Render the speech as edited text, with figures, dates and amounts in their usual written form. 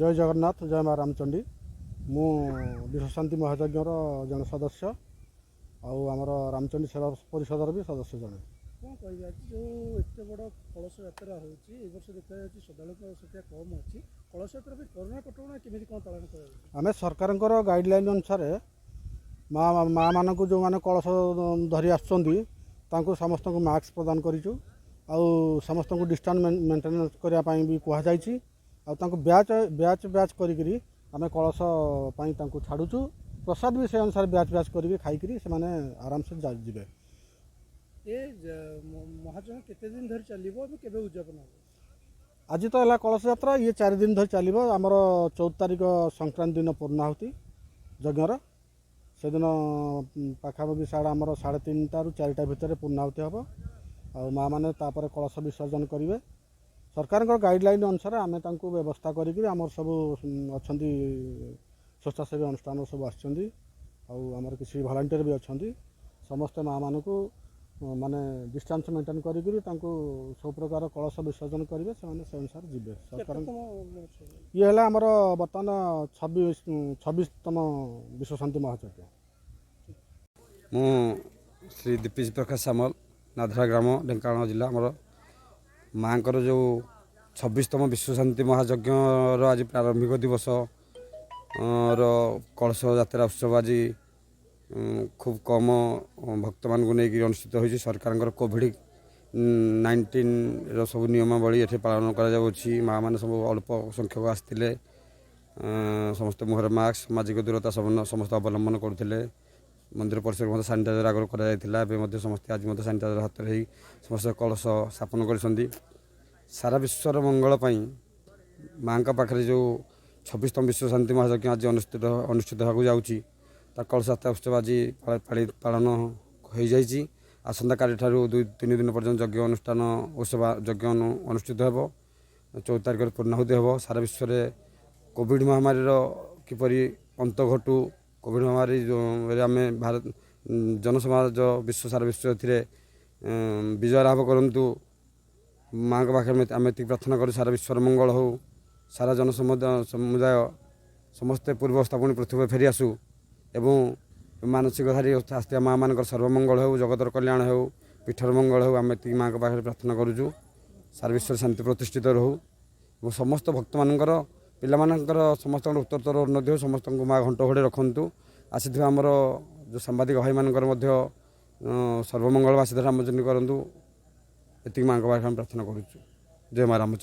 जय जगन्नाथ जय माँ रामचंडी मु विश्वशांति महायज्ञर जन सदस्य आमर रामचंडी सेवा परिषद भी सदस्य जड़े। कौन कह जो एत बड़ कलश यात्रा होर्ष देखा श्रद्धा संख्या कम अच्छी कलश यात्रा कोरोना कटोना केमी कौन पालन कर आम सरकार गाइडलाइन अनुसार माँ मान जो मैंने कलश धरी आसुँच समस्त को मास्क प्रदान करूँ समस्त को डिस्टेंस मेंटेन करने भी कहुई ब्याच ब्याच ब्याच करी आम कलश छाड़ुचु प्रसाद भी से अनुसार ब्याच ब्याच करी खाई आराम से जाए। ये महाजन केते दिन धरी चलिबो केबे उद्यापन हो आज तो है कलश यात्रा ये 4 दिन धरी चलिबो आमर 14 तारिख संक्रांति दिन पूर्णाहुति यज्ञर से दिन पाखापाखि साढ़े आमर 3:30 ରୁ 4टा भितर पूर्णाहुति हम आ माँ मैंने कलश विसर्जन करेंगे। सरकार गाइडलाइन अनुसार आम व्यवस्था करी सब अच्छा स्वेच्छासेवी अनुष्ठान सब आमर किसी भलांटियर भी अच्छा समस्त माँ मान को माने डिस्टेंस मेंटेन करी सब प्रकार कलश विसर्जन करेंगे से अनुसार जी सरकार ये है आमर बर्तमान 26तम विश्वशांति महायज्ञ। मु श्री दीपेश प्रकाश सामल नाधरा ग्राम ढेंकानाल जिला आमर माँ जो 26तम विश्वशांति महायज्ञ आज प्रारंभिक दिवस कलश यात्रा उत्सव आज खूब कम भक्त मान को लेकिन अनुष्ठित हो सरकार कोविड-19 सब नियमावली ये पालन कर माँ मैंने सब अल्प संख्यक आसते समस्त मुहर मास्क सामाजिक दूरता समस्त अवलंबन करते मंदिर परिसर मत सानिटाइजर आगर कर समस्त आज सानिटाइजर हाथ में समस्त कलश स्थापन कर सारा विश्वर मंगल माँ का पाखे जो 26तम विश्वशांति महायज्ञ आज अनुष्ठित होगा जाऊँगी तार कलश यात्रा उत्सव आज पालन हो जाए। आसंता काली ठारू 2-3 दिन पर्यटन यज्ञ अनुष्ठान उत्सव यज्ञ अनुष्ठित हो 14 तारिख पूर्णाहुति हो सारा विश्व में कोविड महामारी किपरि अंत घटू कोविड महामारी आम भारत जनसमाज विश्व सारा विश्व विजय लाभ करूँ माँ के पाखे आम ये प्रार्थना करूँ सारा विश्वर मंगल हो सारा जन समुदाय समस्ते पूर्व स्थापन पृथ्वी फेरी आसू एवं मानसिकधारी आस्था माँ मान सर्वमंगल हो जगतर कल्याण हो पीठर मंगल हो आम ये माँ के पाखे प्रार्थना करूँ सारा विश्व शांति प्रतिष्ठित रहू और समस्त भक्त मानकर पिलामानकर समस्त उत्तरोत्तर उन्नति हो समस्त माँ घंट घोड़े रखु आसी आमर जो सांबादिक भाई मानकर सर्वमंगल आसी रामचंद्र करूँ ये माँ के पाखे प्रार्थना करूँ। जय माँ रामचंद्र।